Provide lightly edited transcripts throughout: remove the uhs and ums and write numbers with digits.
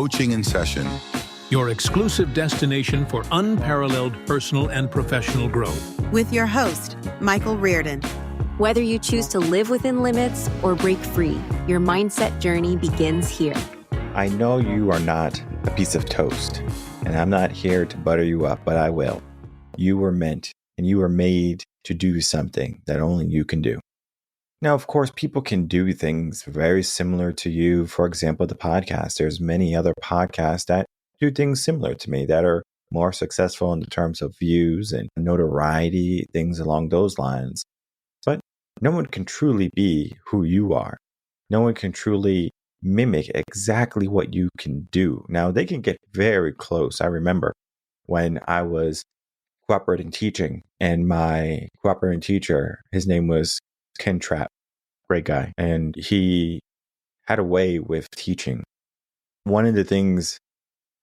Coaching in Session, your exclusive destination for unparalleled personal and professional growth. With your host, Michael Rearden. Whether you choose to live within limits or break free, your mindset journey begins here. I know you are not a piece of toast, and I'm not here to butter you up, but I will. You were meant and you were made to do something that only you can do. Now, of course, people can do things very similar to you. For example, the podcast. There's many other podcasts that do things similar to me that are more successful in the terms of views and notoriety, things along those lines. But no one can truly be who you are. No one can truly mimic exactly what you can do. Now, they can get very close. I remember when I was cooperating teaching, and my cooperating teacher, his name was Ken Trapp, great guy, and he had a way with teaching. One of the things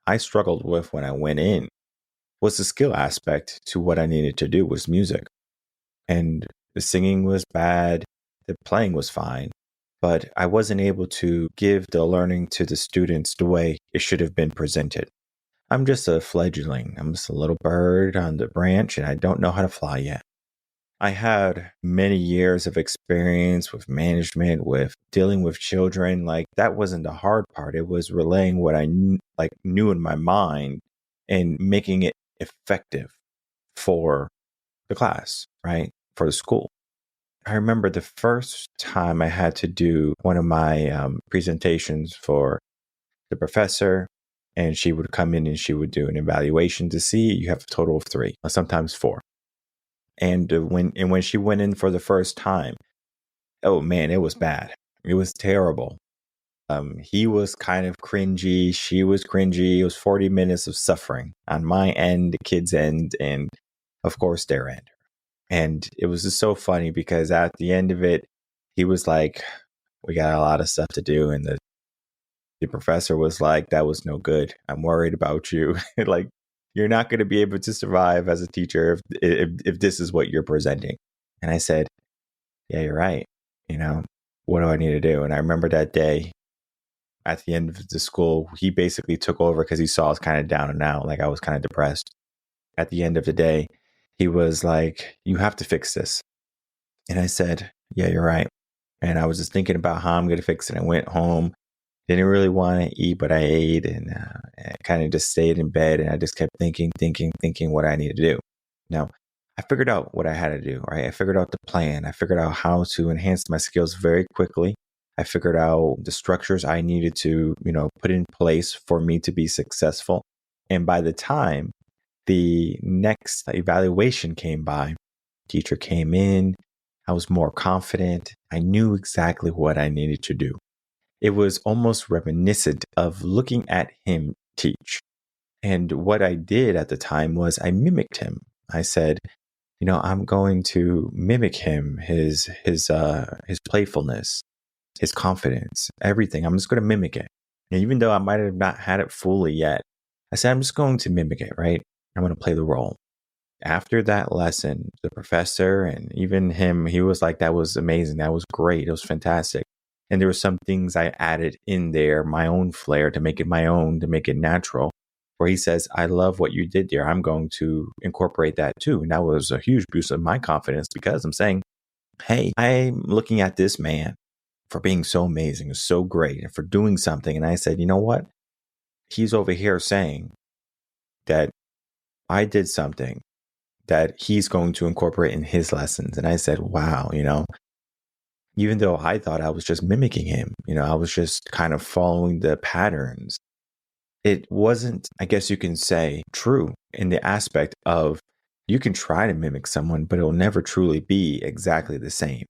I struggled with when I went in was the skill aspect to what I needed to do was music. And the singing was bad, the playing was fine, but I wasn't able to give the learning to the students the way it should have been presented. I'm just a fledgling. I'm just a little bird on the branch, and I don't know how to fly yet. I had many years of experience with management, with dealing with children. Like, that wasn't the hard part. It was relaying what I knew in my mind and making it effective for the class, right? For the school. I remember the first time I had to do one of my presentations for the professor, and she would come in and she would do an evaluation to see you have a total of 3, or sometimes 4. And when she went in for the first time, oh man, it was bad. It was terrible. He was kind of cringy. She was cringy. It was 40 minutes of suffering on my end, the kid's end, and of course their end. And it was just so funny because at the end of it, he was like, we got a lot of stuff to do. And the professor was like, that was no good. I'm worried about you. Like, you're not going to be able to survive as a teacher if this is what you're presenting. And I said, yeah, you're right. You know, what do I need to do? And I remember that day at the end of the school, he basically took over because he saw I was kind of down and out, like I was kind of depressed. At the end of the day, he was like, you have to fix this. And I said, yeah, you're right. And I was just thinking about how I'm going to fix it. I went home. Didn't really want to eat, but I ate, and I kind of just stayed in bed, and I just kept thinking what I needed to do. Now, I figured out what I had to do, right? I figured out the plan. I figured out how to enhance my skills very quickly. I figured out the structures I needed to, put in place for me to be successful. And by the time the next evaluation came by, teacher came in, I was more confident. I knew exactly what I needed to do. It was almost reminiscent of looking at him teach. And what I did at the time was I mimicked him. I said, I'm going to mimic him, his playfulness, his confidence, everything. I'm just going to mimic it. And even though I might have not had it fully yet, I said, I'm just going to mimic it, right? I'm going to play the role. After that lesson, the professor and even him, he was like, that was amazing. That was great. It was fantastic. And there were some things I added in there, my own flair, to make it my own, to make it natural, where he says, I love what you did there. I'm going to incorporate that too. And that was a huge boost of my confidence because I'm saying, hey, I'm looking at this man for being so amazing, so great, and for doing something. And I said, you know what? He's over here saying that I did something that he's going to incorporate in his lessons. And I said, wow, even though I thought I was just mimicking him, I was just kind of following the patterns. It wasn't, I guess you can say, true in the aspect of you can try to mimic someone, but it'll never truly be exactly the same.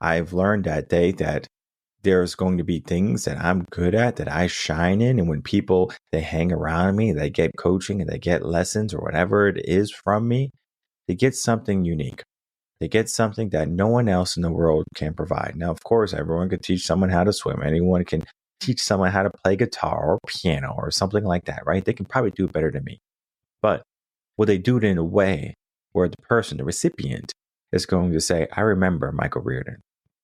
I've learned that day that there's going to be things that I'm good at, that I shine in. And when people, they hang around me, they get coaching and they get lessons or whatever it is from me, they get something unique. They get something that no one else in the world can provide. Now, of course, everyone can teach someone how to swim. Anyone can teach someone how to play guitar or piano or something like that, right? They can probably do it better than me. But will they do it in a way where the person, the recipient, is going to say, I remember Michael Rearden.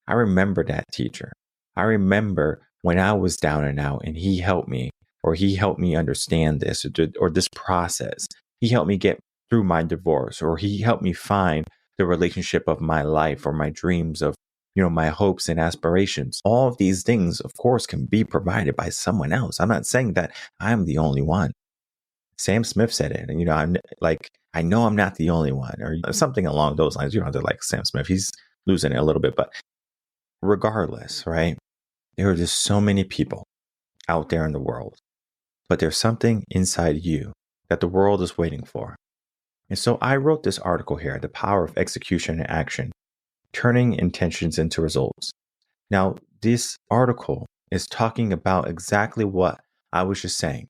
I remember that teacher. I remember when I was down and out and he helped me or he helped me understand this, or this process. He helped me get through my divorce, or he helped me find the relationship of my life, or my dreams of, my hopes and aspirations. All of these things, of course, can be provided by someone else. I'm not saying that I'm the only one. Sam Smith said it, and I'm like, I know I'm not the only one, or something along those lines. You don't have to like Sam Smith; he's losing it a little bit, but regardless, right? There are just so many people out there in the world, but there's something inside you that the world is waiting for. And so I wrote this article here, The Power of Execution and Action, Turning Intentions into Results. Now, this article is talking about exactly what I was just saying,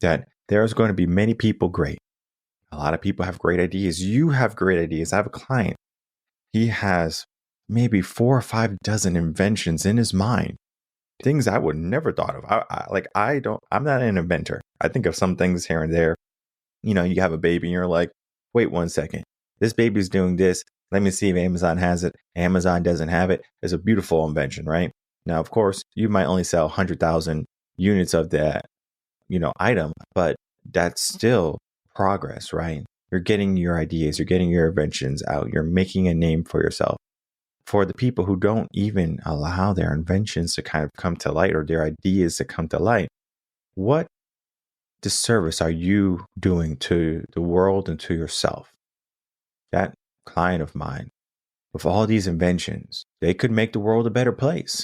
that there's going to be many people great. A lot of people have great ideas. You have great ideas. I have a client. He has maybe 4 or 5 dozen inventions in his mind, things I would never thought of. I'm not an inventor. I think of some things here and there. You have a baby and you're like, wait 1 second. This baby's doing this. Let me see if Amazon has it. Amazon doesn't have it. It's a beautiful invention, right? Now, of course, you might only sell 100,000 units of that, item, but that's still progress, right? You're getting your ideas, you're getting your inventions out, you're making a name for yourself. For the people who don't even allow their inventions to kind of come to light, or their ideas to come to light, what disservice are you doing to the world and to yourself? That client of mine, with all these inventions, they could make the world a better place.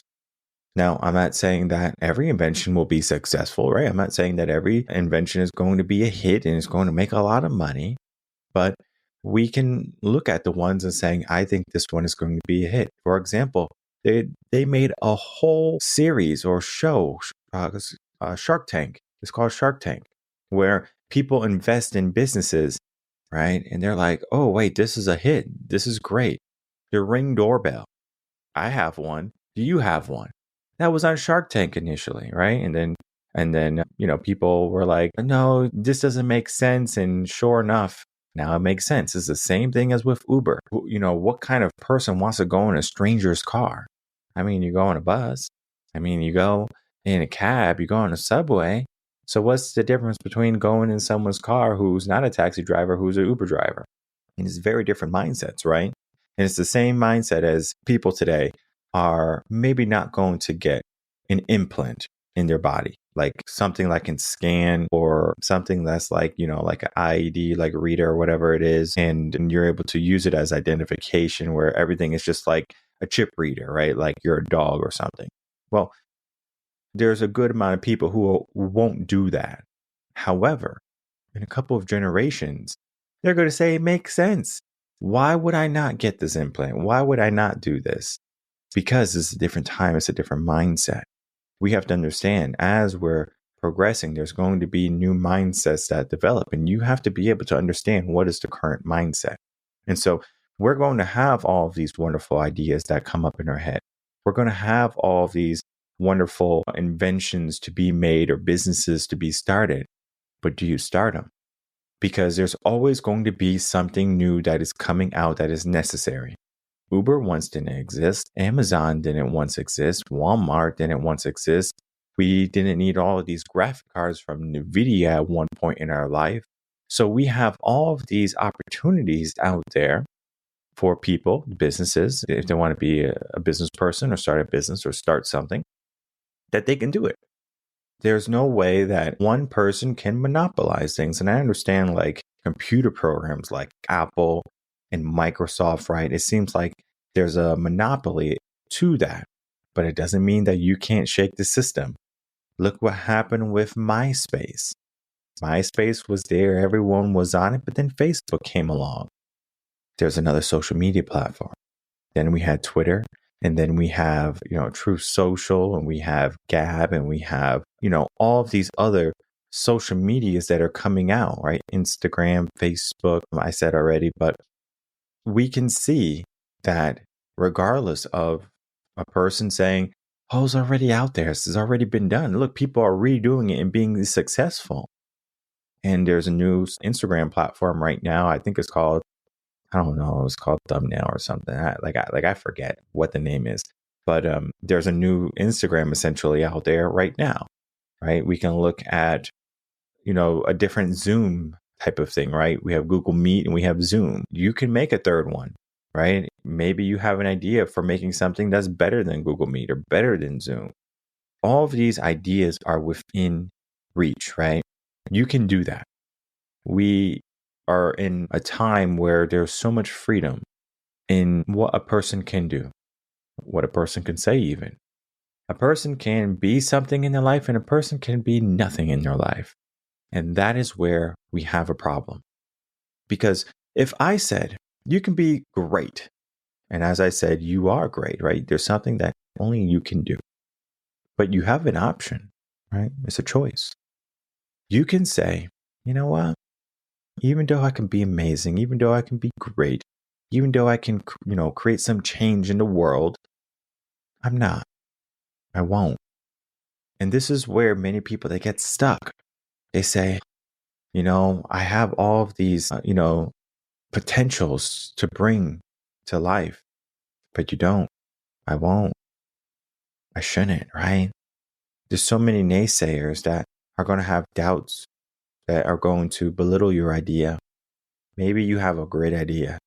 Now, I'm not saying that every invention will be successful, right? I'm not saying that every invention is going to be a hit and is going to make a lot of money, but we can look at the ones and saying, I think this one is going to be a hit. For example, they made a whole series or show, Shark Tank. It's called Shark Tank, where people invest in businesses, right? And they're like, oh, wait, this is a hit. This is great. The Ring doorbell. I have one. Do you have one? That was on Shark Tank initially, right? And then people were like, no, this doesn't make sense. And sure enough, now it makes sense. It's the same thing as with Uber. What kind of person wants to go in a stranger's car? I mean, you go on a bus. I mean, you go in a cab, you go on a subway. So what's the difference between going in someone's car who's not a taxi driver, who's an Uber driver? And it's very different mindsets, right? And it's the same mindset as people today are maybe not going to get an implant in their body, like something like can scan, or something that's like, like an IED, like a reader or whatever it is. And you're able to use it as identification, where everything is just like a chip reader, right? Like you're a dog or something. Well, there's a good amount of people who won't do that. However, in a couple of generations, they're going to say it makes sense. Why would I not get this implant? Why would I not do this? Because it's a different time. It's a different mindset. We have to understand, as we're progressing, there's going to be new mindsets that develop, and you have to be able to understand what is the current mindset. And so we're going to have all of these wonderful ideas that come up in our head. We're going to have all of these wonderful inventions to be made or businesses to be started. But do you start them? Because there's always going to be something new that is coming out that is necessary. Uber once didn't exist. Amazon didn't once exist. Walmart didn't once exist. We didn't need all of these graphic cards from NVIDIA at one point in our life. So we have all of these opportunities out there for people, businesses, if they want to be a business person or start a business or start something, that they can do it. There's no way that one person can monopolize things. And I understand like computer programs like Apple and Microsoft, right? It seems like there's a monopoly to that, but it doesn't mean that you can't shake the system. Look what happened with MySpace. MySpace was there, everyone was on it, but then Facebook came along. There's another social media platform. Then we had Twitter, and then we have, Truth Social, and we have Gab, and we have, all of these other social medias that are coming out, right? Instagram, Facebook, I said already, but we can see that regardless of a person saying, oh, it's already out there, this has already been done. Look, people are redoing it and being successful. And there's a new Instagram platform right now. I think it's called, I don't know, it's called Thumbnail or something. I forget what the name is. But there's a new Instagram essentially out there right now. right? We can look at, a different Zoom type of thing, right? We have Google Meet and we have Zoom. You can make a third one, right? Maybe you have an idea for making something that's better than Google Meet or better than Zoom. All of these ideas are within reach, right? You can do that. We are in a time where there's so much freedom in what a person can do, what a person can say, even. A person can be something in their life and a person can be nothing in their life. And that is where we have a problem. Because if I said, you can be great, and as I said, you are great, right? There's something that only you can do. But you have an option, right? It's a choice. You can say, you know what? Even though I can be amazing, even though I can be great, even though I can, create some change in the world, I'm not. I won't. And this is where many people, they get stuck. They say, I have all of these, potentials to bring to life, but you don't. I won't. I shouldn't, right? There's so many naysayers that are going to have doubts, that are going to belittle your idea. Maybe you have a great idea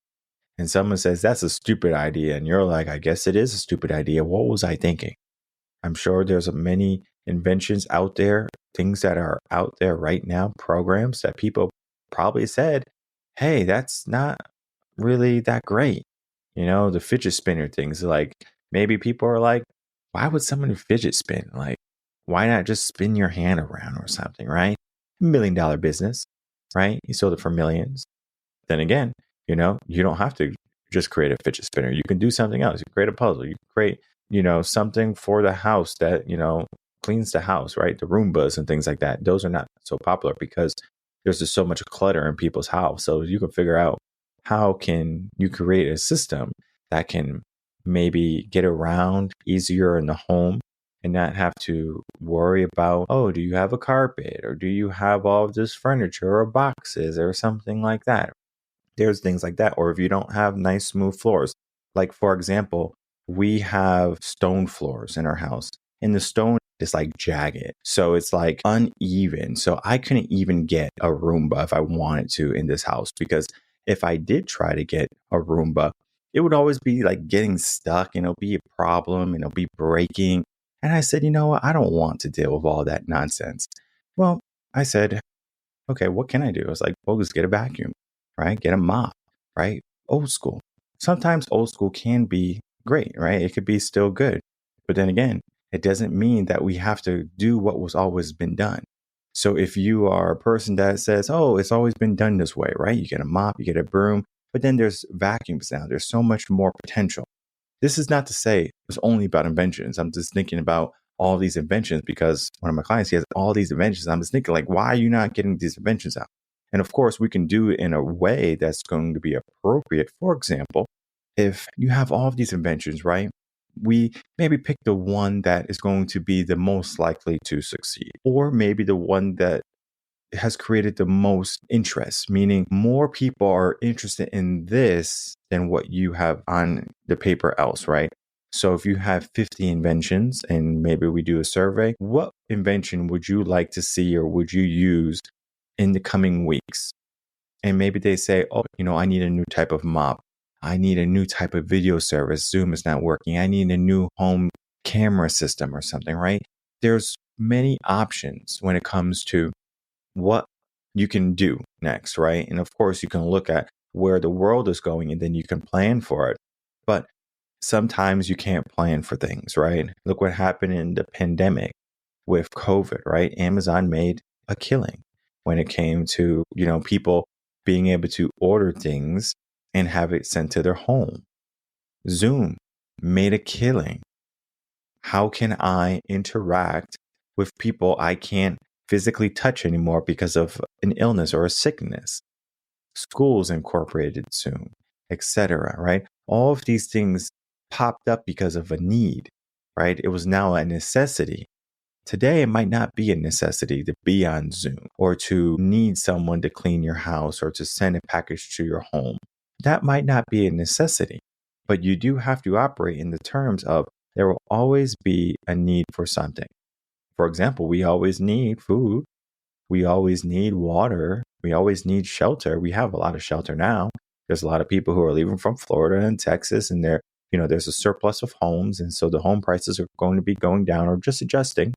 and someone says, that's a stupid idea. And you're like, I guess it is a stupid idea. What was I thinking? I'm sure there's many inventions out there, things that are out there right now, programs that people probably said, hey, that's not really that great. The fidget spinner things, like maybe people are like, why would someone fidget spin? Like, why not just spin your hand around or something, right? $1 million business, right? You sold it for millions. Then again, you don't have to just create a fidget spinner. You can do something else. You create a puzzle. You create, something for the house that, cleans the house, right? The Roombas and things like that. Those are not so popular because there's just so much clutter in people's house. So you can figure out how can you create a system that can maybe get around easier in the home and not have to worry about, oh, do you have a carpet or do you have all of this furniture or boxes or something like that? There's things like that. Or if you don't have nice, smooth floors, like, for example, we have stone floors in our house and the stone is like jagged. So it's like uneven. So I couldn't even get a Roomba if I wanted to in this house, because if I did try to get a Roomba, it would always be like getting stuck and it'll be a problem and it'll be breaking. And I said, you know what? I don't want to deal with all that nonsense. Well, I said, okay, what can I do? I was like, well, just get a vacuum, right? Get a mop, right? Old school. Sometimes old school can be great, right? It could be still good. But then again, it doesn't mean that we have to do what was always been done. So if you are a person that says, oh, it's always been done this way, right? You get a mop, you get a broom, but then there's vacuums now. There's so much more potential. This is not to say it's only about inventions. I'm just thinking about all these inventions because one of my clients, he has all these inventions. I'm just thinking, like, why are you not getting these inventions out? And of course, we can do it in a way that's going to be appropriate. For example, if you have all of these inventions, right? We maybe pick the one that is going to be the most likely to succeed, or maybe the one that has created the most interest, meaning more people are interested in this than what you have on the paper else, right? So if you have 50 inventions and maybe we do a survey, what invention would you like to see or would you use in the coming weeks? And maybe they say, oh, I need a new type of mop. I need a new type of video service. Zoom is not working. I need a new home camera system or something, right? There's many options when it comes to what you can do next, right? And of course, you can look at where the world is going and then you can plan for it. But sometimes you can't plan for things, right? Look what happened in the pandemic with COVID, right? Amazon made a killing when it came to, people being able to order things and have it sent to their home. Zoom made a killing. How can I interact with people I can't physically touch anymore because of an illness or a sickness? Schools incorporated Zoom, etc., right? All of these things popped up because of a need, right? It was now a necessity. Today, it might not be a necessity to be on Zoom or to need someone to clean your house or to send a package to your home. That might not be a necessity, but you do have to operate in the terms of there will always be a need for something. For example, we always need food. We always need water. We always need shelter. We have a lot of shelter now. There's a lot of people who are leaving from Florida and Texas, and there's a surplus of homes. And so the home prices are going to be going down or just adjusting.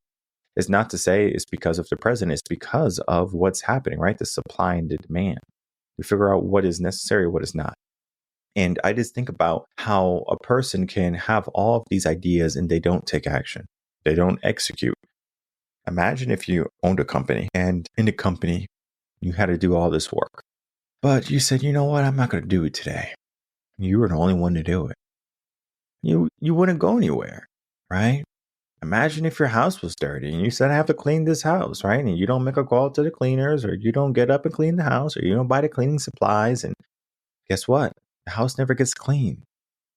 It's not to say it's because of the president. It's because of what's happening, right? The supply and the demand. We figure out what is necessary, what is not. And I just think about how a person can have all of these ideas and they don't take action. They don't execute. Imagine if you owned a company and in the company, you had to do all this work. But you said, you know what? I'm not going to do it today. You were the only one to do it. You wouldn't go anywhere, right? Imagine if your house was dirty and you said, I have to clean this house, right? And you don't make a call to the cleaners, or you don't get up and clean the house, or you don't buy the cleaning supplies. And guess what? The house never gets clean.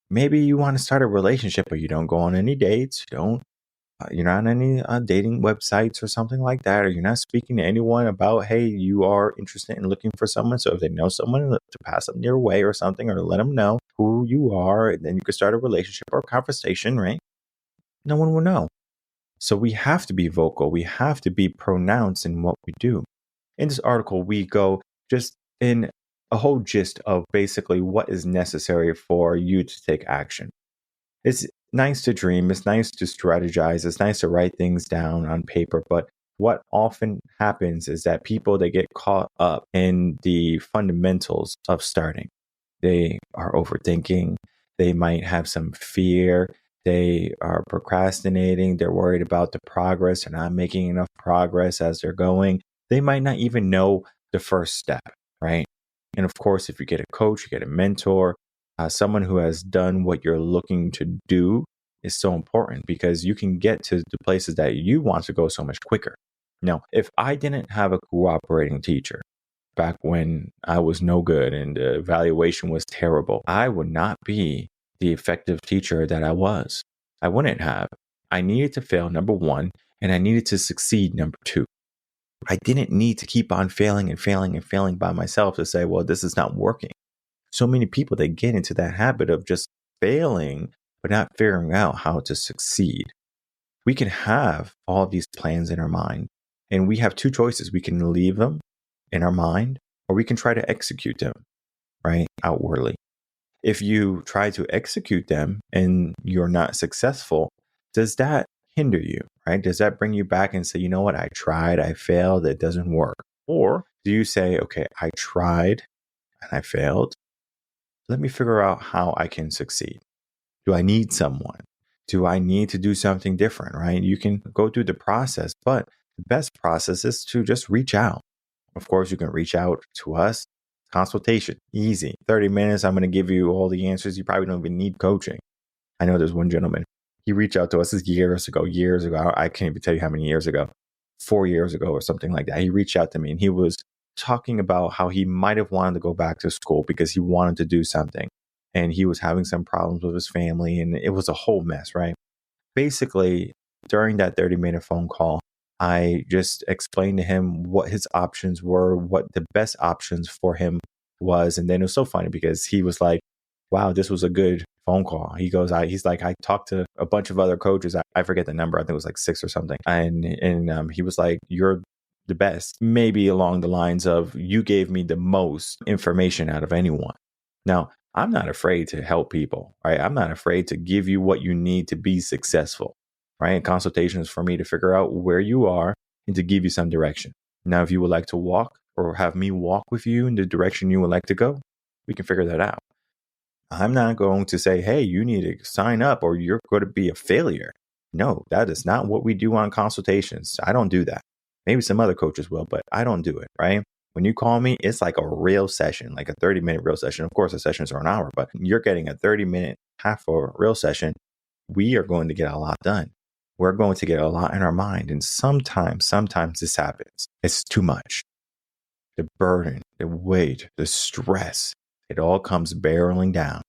Maybe you want to start a relationship, but you don't go on any dates. You're not on any dating websites or something like that, or you're not speaking to anyone about, hey, you are interested in looking for someone. So if they know someone, to pass them your way or something, or to let them know who you are, and then you can start a relationship or a conversation, right? No one will know. So we have to be vocal. We have to be pronounced in what we do. In this article, we go just in a whole gist of basically what is necessary for you to take action. It's nice to dream. It's nice to strategize. It's nice to write things down on paper. But what often happens is that people, they get caught up in the fundamentals of starting. They are overthinking. They might have some fear. They are procrastinating. They're worried about the progress. They're not making enough progress as they're going. They might not even know the first step, right? And of course, if you get a coach, you get a mentor, someone who has done what you're looking to do is so important, because you can get to the places that you want to go so much quicker. Now, if I didn't have a cooperating teacher back when I was no good and the evaluation was terrible, I would not be the effective teacher that I was. I wouldn't have. I needed to fail, number one, and I needed to succeed, number two. I didn't need to keep on failing and failing and failing by myself to say, well, this is not working. So many people, they get into that habit of just failing, but not figuring out how to succeed. We can have all of these plans in our mind, and we have two choices. We can leave them in our mind, or we can try to execute them, right, outwardly. If you try to execute them and you're not successful, does that hinder you, right? Does that bring you back and say, you know what, I tried, I failed, it doesn't work? Or do you say, okay, I tried and I failed. Let me figure out how I can succeed. Do I need someone? Do I need to do something different, right? You can go through the process, but the best process is to just reach out. Of course, you can reach out to us. Consultation, easy. 30 minutes, I'm going to give you all the answers. You probably don't even need coaching. I know there's one gentleman. He reached out to us years ago. I can't even tell you how many years ago. 4 years ago or something like that. He reached out to me and he was talking about how he might have wanted to go back to school because he wanted to do something. And he was having some problems with his family, and it was a whole mess, right? Basically, during that 30-minute phone call, I just explained to him what his options were, what the best options for him was. And then it was so funny because he was like, wow, this was a good phone call. He's like, I talked to a bunch of other coaches. I forget the number. I think it was like 6 or something. And he was like, you're the best. Maybe along the lines of, you gave me the most information out of anyone. Now, I'm not afraid to help people, right? I'm not afraid to give you what you need to be successful, right? Consultation is for me to figure out where you are and to give you some direction. Now, if you would like to walk or have me walk with you in the direction you would like to go, we can figure that out. I'm not going to say, hey, you need to sign up or you're going to be a failure. No, that is not what we do on consultations. I don't do that. Maybe some other coaches will, but I don't do it, right? When you call me, it's like a real session, like a 30-minute real session. Of course, the sessions are an hour, but you're getting a 30-minute half hour real session. We are going to get a lot done. We're going to get a lot in our mind. And sometimes this happens. It's too much. The burden, the weight, the stress, it all comes barreling down.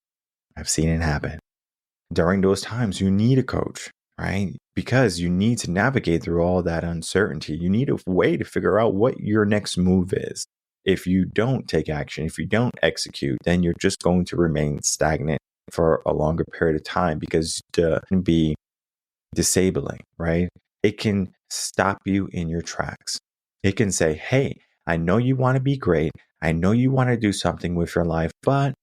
I've seen it happen. During those times, you need a coach, right? Because you need to navigate through all that uncertainty. You need a way to figure out what your next move is. If you don't take action, if you don't execute, then you're just going to remain stagnant for a longer period of time, because it can be disabling, right? It can stop you in your tracks. It can say, hey, I know you want to be great. I know you want to do something with your life, but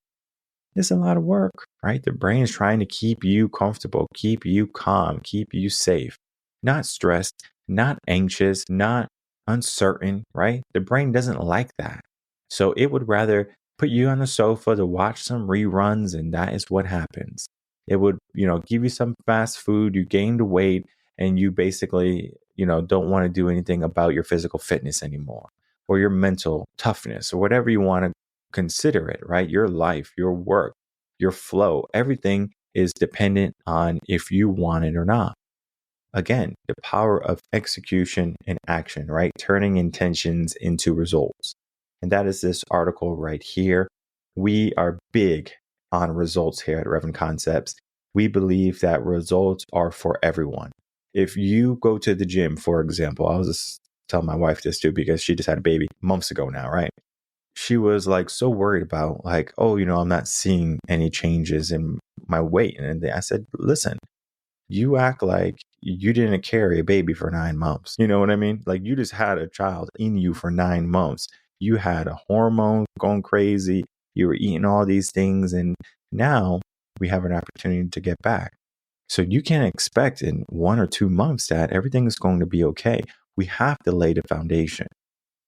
it's a lot of work, right? The brain is trying to keep you comfortable, keep you calm, keep you safe, not stressed, not anxious, not uncertain, right? The brain doesn't like that. So it would rather put you on the sofa to watch some reruns, and that is what happens. It would, give you some fast food, you gained weight, and you basically, don't want to do anything about your physical fitness anymore, or your mental toughness, or whatever you want to consider it, right? Your life, your work, your flow, everything is dependent on if you want it or not. Again, the power of execution and action, right? Turning intentions into results. And that is this article right here. We are big on results here at Reven Concepts. We believe that results are for everyone. If you go to the gym, for example, I was just telling my wife this too, because she just had a baby months ago now, right? She was like so worried about like, oh, I'm not seeing any changes in my weight. And I said, listen, you act like you didn't carry a baby for 9 months. You know what I mean? Like you just had a child in you for 9 months. You had a hormone going crazy. You were eating all these things. And now we have an opportunity to get back. So you can't expect in 1 or 2 months that everything is going to be okay. We have to lay the foundation,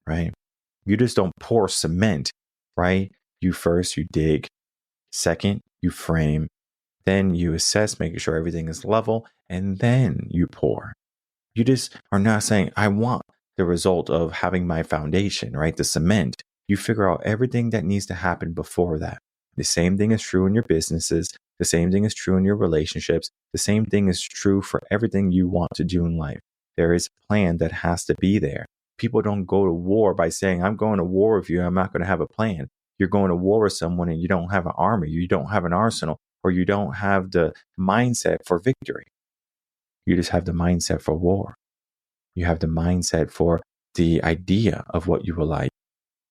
right? You just don't pour cement, right? You dig. Second, you frame. Then you assess, making sure everything is level. And then you pour. You just are not saying, I want the result of having my foundation, right? The cement. You figure out everything that needs to happen before that. The same thing is true in your businesses. The same thing is true in your relationships. The same thing is true for everything you want to do in life. There is a plan that has to be there. People don't go to war by saying, I'm going to war with you. I'm not going to have a plan. You're going to war with someone and you don't have an army. You don't have an arsenal, or you don't have the mindset for victory. You just have the mindset for war. You have the mindset for the idea of what you would like.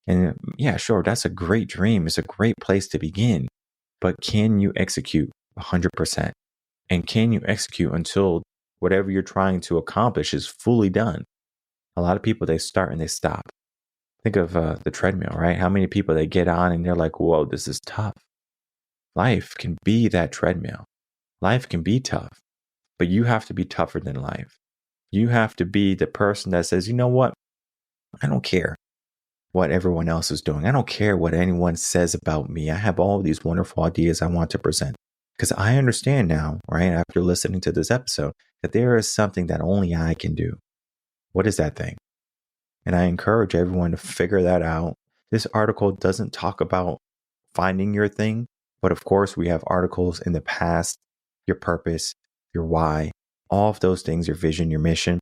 And yeah, sure, that's a great dream. It's a great place to begin. But can you execute 100%? And can you execute until whatever you're trying to accomplish is fully done? A lot of people, they start and they stop. Think of the treadmill, right? How many people they get on and they're like, whoa, this is tough. Life can be that treadmill. Life can be tough, but you have to be tougher than life. You have to be the person that says, you know what? I don't care what everyone else is doing. I don't care what anyone says about me. I have all these wonderful ideas I want to present. Because I understand now, right, after listening to this episode, that there is something that only I can do. What is that thing? And I encourage everyone to figure that out. This article doesn't talk about finding your thing, but of course we have articles in the past, your purpose, your why, all of those things, your vision, your mission.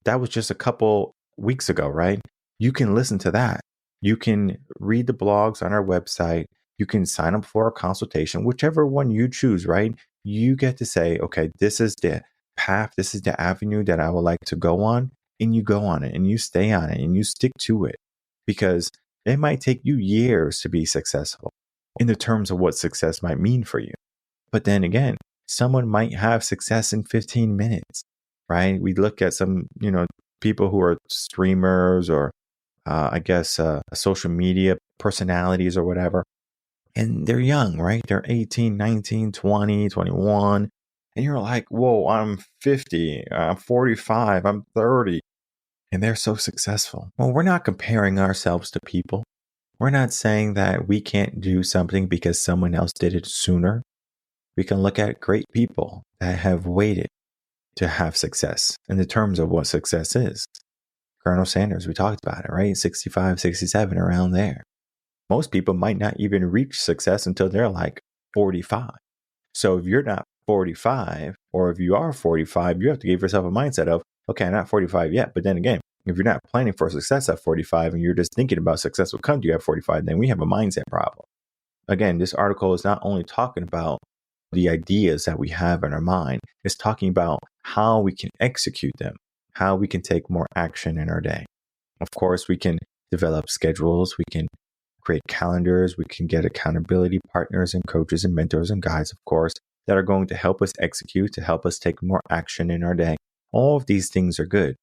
That was just a couple weeks ago, right? You can listen to that. You can read the blogs on our website. You can sign up for a consultation, whichever one you choose, right? You get to say, okay, this is the path, this is the avenue that I would like to go on. And you go on it and you stay on it and you stick to it, because it might take you years to be successful in the terms of what success might mean for you. But then again, someone might have success in 15 minutes, right? We look at some, people who are streamers or social media personalities or whatever, and they're young, right? They're 18, 19, 20, 21. And you're like, whoa, I'm 50, I'm 45, I'm 30. And they're so successful. Well, we're not comparing ourselves to people. We're not saying that we can't do something because someone else did it sooner. We can look at great people that have waited to have success in the terms of what success is. Colonel Sanders, we talked about it, right? 65, 67, around there. Most people might not even reach success until they're like 45. So if you're not 45, or if you are 45, you have to give yourself a mindset of, okay, I'm not 45 yet. But then again, if you're not planning for success at 45 and you're just thinking about success will come to you at 45, then we have a mindset problem. Again, this article is not only talking about the ideas that we have in our mind, it's talking about how we can execute them, how we can take more action in our day. Of course, we can develop schedules, we can create calendars, we can get accountability partners and coaches and mentors and guides, of course, that are going to help us execute, to help us take more action in our day. All of these things are good.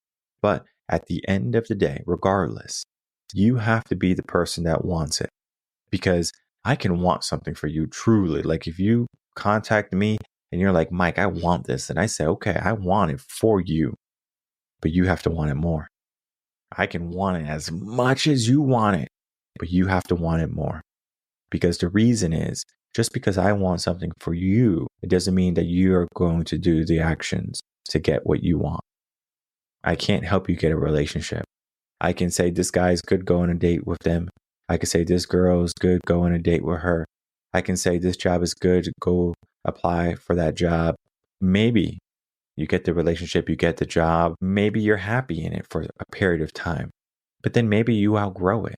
But at the end of the day, regardless, you have to be the person that wants it. Because I can want something for you truly. Like if you contact me and you're like, Mike, I want this. And I say, okay, I want it for you, but you have to want it more. I can want it as much as you want it, but you have to want it more. Because the reason is, just because I want something for you, it doesn't mean that you are going to do the actions to get what you want. I can't help you get a relationship. I can say this guy's good, go on a date with them. I can say this girl is good, go on a date with her. I can say this job is good, go apply for that job. Maybe you get the relationship, you get the job. Maybe you're happy in it for a period of time, but then maybe you outgrow it.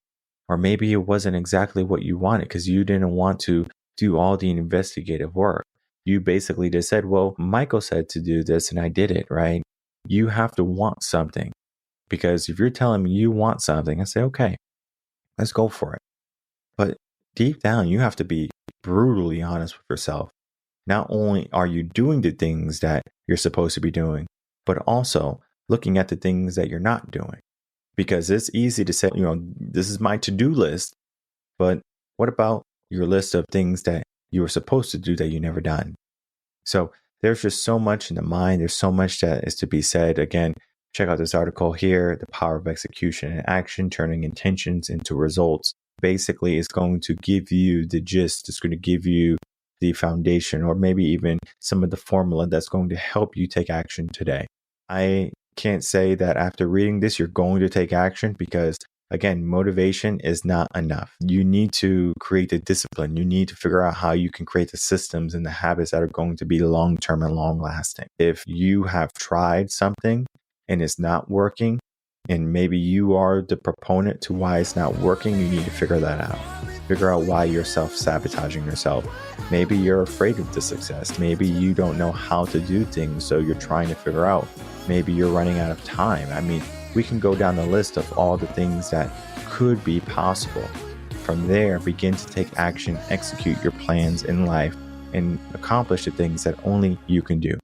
Or maybe it wasn't exactly what you wanted because you didn't want to do all the investigative work. You basically just said, well, Michael said to do this and I did it, right? You have to want something. Because if you're telling me you want something, I say, okay, let's go for it. But deep down, you have to be brutally honest with yourself. Not only are you doing the things that you're supposed to be doing, but also looking at the things that you're not doing. Because it's easy to say, this is my to-do list. But what about your list of things that you were supposed to do that you never done? So there's just so much in the mind. There's so much that is to be said. Again, check out this article here, The Power of Execution and Action, Turning Intentions into Results. Basically, it's going to give you the gist. It's going to give you the foundation or maybe even some of the formula that's going to help you take action today. I can't say that after reading this, you're going to take action because, again, motivation is not enough. You need to create the discipline. You need to figure out how you can create the systems and the habits that are going to be long-term and long-lasting. If you have tried something and it's not working, and maybe you are the proponent to why it's not working, you need to figure that out. Figure out why you're self-sabotaging yourself. Maybe you're afraid of the success. Maybe you don't know how to do things, so you're trying to figure out. Maybe you're running out of time. I mean, we can go down the list of all the things that could be possible. From there, begin to take action, execute your plans in life, and accomplish the things that only you can do.